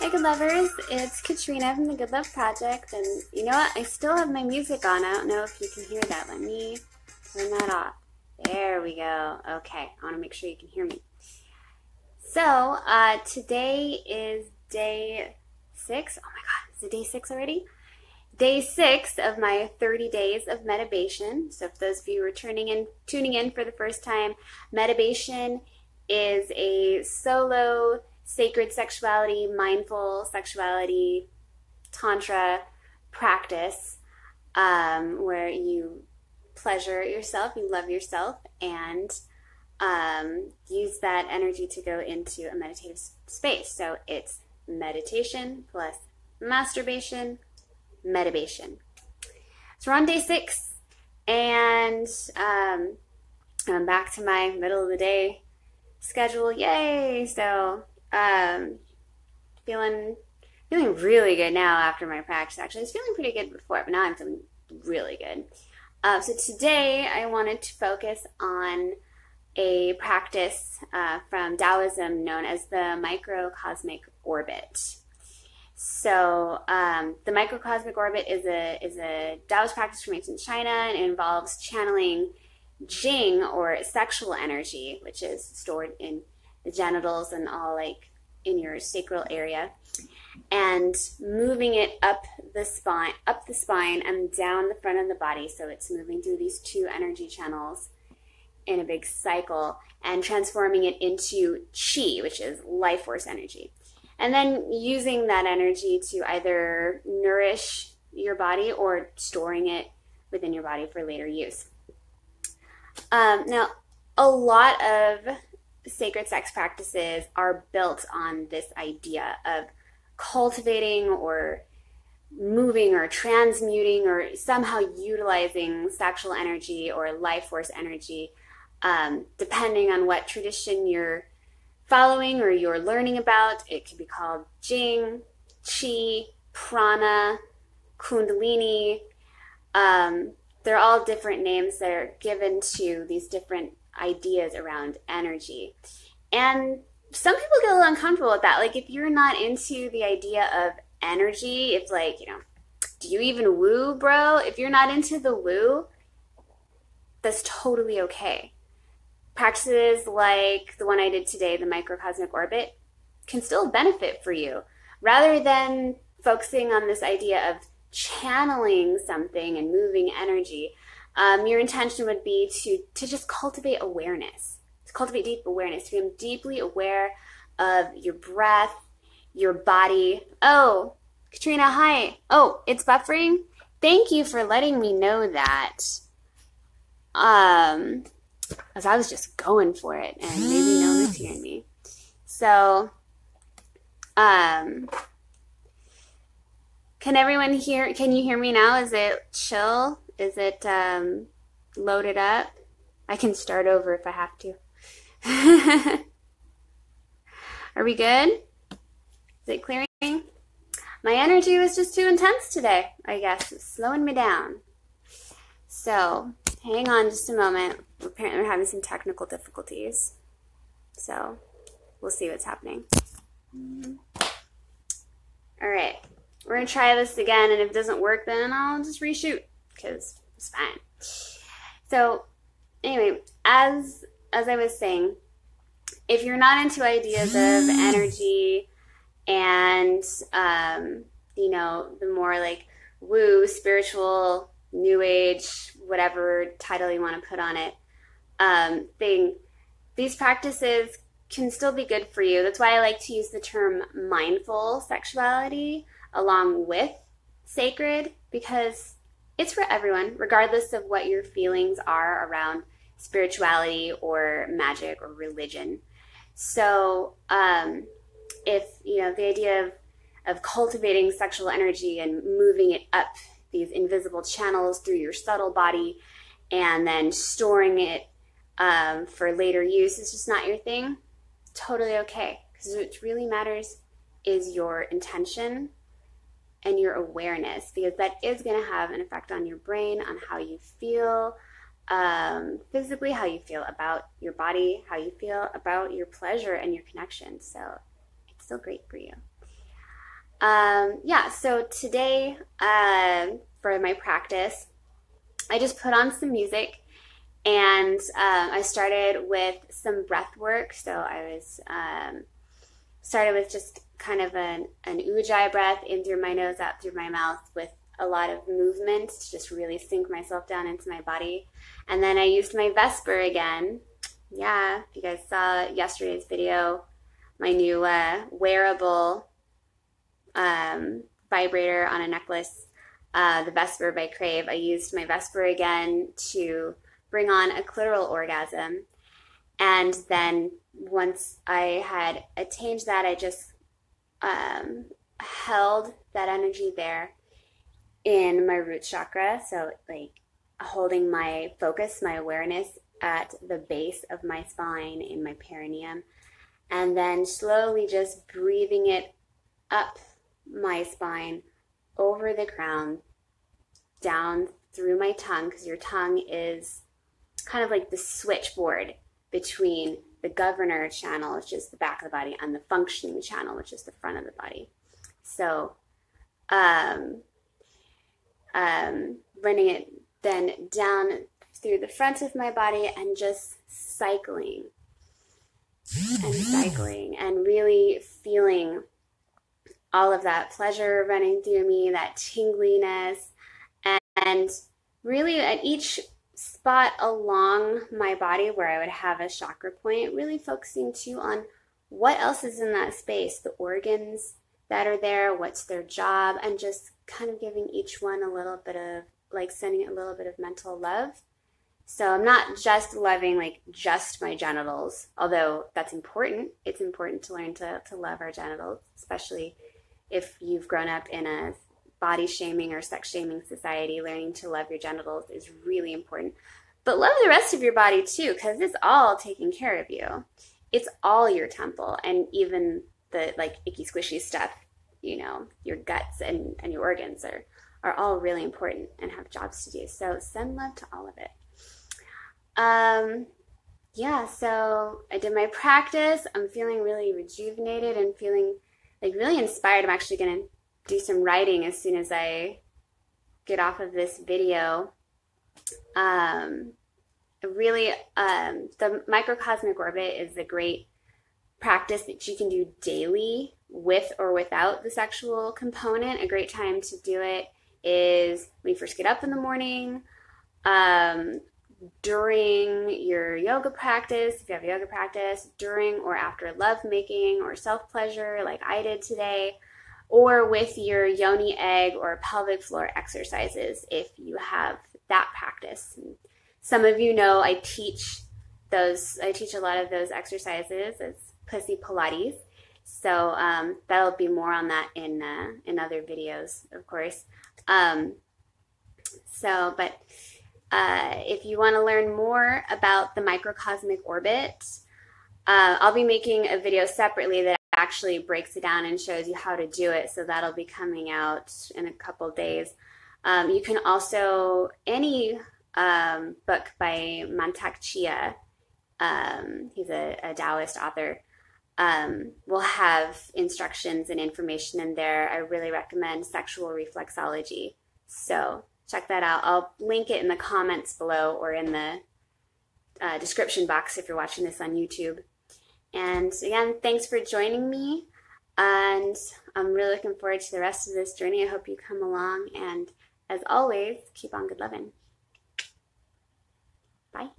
Hey Good Lovers, it's Katrina from the Good Love Project, and you know what? I still have my music on. I don't know if you can hear that. Let me turn that off. There we go. Okay, I want to make sure you can hear me. So, today is day 6. Oh my god, is it day 6 already? Day 6 of my 30 days of medibation. So if those of you who are tuning in for the first time, medibation is a solo sacred sexuality, mindful sexuality, Tantra practice where you pleasure yourself, you love yourself, and use that energy to go into a meditative space. So it's meditation plus masturbation, medibation. So we're on day 6, and I'm back to my middle of the day schedule. Yay! So feeling really good now after my practice. Actually, I was feeling pretty good before, but now I'm feeling really good. So today I wanted to focus on a practice from Taoism known as the Microcosmic Orbit. So the Microcosmic Orbit is a Taoist practice from ancient China, and it involves channeling Jing, or sexual energy, which is stored in the genitals and all like in your sacral area, and moving it up the spine and down the front of the body. So it's moving through these 2 energy channels in a big cycle and transforming it into Chi, which is life force energy. And then using that energy to either nourish your body or storing it within your body for later use. Now, a lot of sacred sex practices are built on this idea of cultivating or moving or transmuting or somehow utilizing sexual energy or life force energy, depending on what tradition you're following or you're learning about. It could be called Jing, Chi, Prana, Kundalini. They're all different names that are given to these different ideas around energy. And some people get a little uncomfortable with that. Like, if you're not into the idea of energy, it's like, do you even woo, bro? If you're not into the woo, that's totally okay. Practices like the one I did today, the Microcosmic Orbit, can still benefit for you. Rather than focusing on this idea of channeling something and moving energy, your intention would be to just cultivate awareness, to cultivate deep awareness, to become deeply aware of your breath, your body. Oh, Katrina, hi. Oh, it's buffering? Thank you for letting me know that. Because I was just going for it, and maybe no one was hearing me. So, can everyone hear? Can you hear me now? Is it chill? Is it loaded up? I can start over if I have to. Are we good? Is it clearing? My energy was just too intense today, I guess. It's slowing me down. So, hang on just a moment. Apparently we're having some technical difficulties. So, we'll see what's happening. All right. We're going to try this again, and if it doesn't work, then I'll just reshoot, because it's fine. So, anyway, as I was saying, if you're not into ideas of energy and, the more like woo, spiritual, new age, whatever title you want to put on it, these practices can still be good for you. That's why I like to use the term mindful sexuality along with sacred, because it's for everyone, regardless of what your feelings are around spirituality or magic or religion. So if, the idea of cultivating sexual energy and moving it up these invisible channels through your subtle body and then storing it for later use is just not your thing, totally okay. Because what really matters is your intention and your awareness, because that is going to have an effect on your brain, on how you feel physically, how you feel about your body, how you feel about your pleasure and your connection. So it's still great for you. Yeah, so today for my practice, I just put on some music and I started with some breath work. So I was started with just kind of an ujjayi breath in through my nose, out through my mouth with a lot of movement to just really sink myself down into my body. And then I used my Vesper again. Yeah, if you guys saw yesterday's video, my new wearable vibrator on a necklace, the Vesper by Crave. I used my Vesper again to bring on a clitoral orgasm. And then once I had attained that, I just held that energy there in my root chakra. So like holding my focus, my awareness at the base of my spine in my perineum. And then slowly just breathing it up my spine, over the crown, down through my tongue, because your tongue is kind of like the switchboard between the governor channel, which is the back of the body, and the functioning channel, which is the front of the body. So running it then down through the front of my body and just cycling and really feeling all of that pleasure running through me, that tingliness, and really at each spot along my body where I would have a chakra point, really focusing too on what else is in that space, the organs that are there, what's their job, and just kind of giving each one a little bit of, like sending it a little bit of mental love. So I'm not just loving like just my genitals, although that's important. It's important to learn to love our genitals, especially if you've grown up in a body shaming or sex shaming society. Learning to love your genitals is really important. But love the rest of your body too, because it's all taking care of you. It's all your temple, and even the like icky squishy stuff, you know, your guts and your organs are all really important and have jobs to do. So send love to all of it. Yeah, so I did my practice. I'm feeling really rejuvenated and feeling like really inspired. I'm actually going to do some writing as soon as I get off of this video. Really, the Microcosmic Orbit is a great practice that you can do daily with or without the sexual component. A great time to do it is when you first get up in the morning, during your yoga practice, if you have a yoga practice, during or after lovemaking or self-pleasure like I did today, or with your yoni egg or pelvic floor exercises if you have that practice. Some of you know I teach a lot of those exercises as pussy Pilates. So that'll be more on that in other videos, of course. If you want to learn more about the microcosmic orbit, I'll be making a video separately that actually breaks it down and shows you how to do it. So that'll be coming out in a couple days. You can also, any book by Mantak Chia, he's a Taoist author, will have instructions and information in there. I really recommend Sexual Reflexology. So check that out. I'll link it in the comments below or in the description box if you're watching this on YouTube. And again, thanks for joining me. And I'm really looking forward to the rest of this journey. I hope you come along. And as always, keep on good loving. Bye.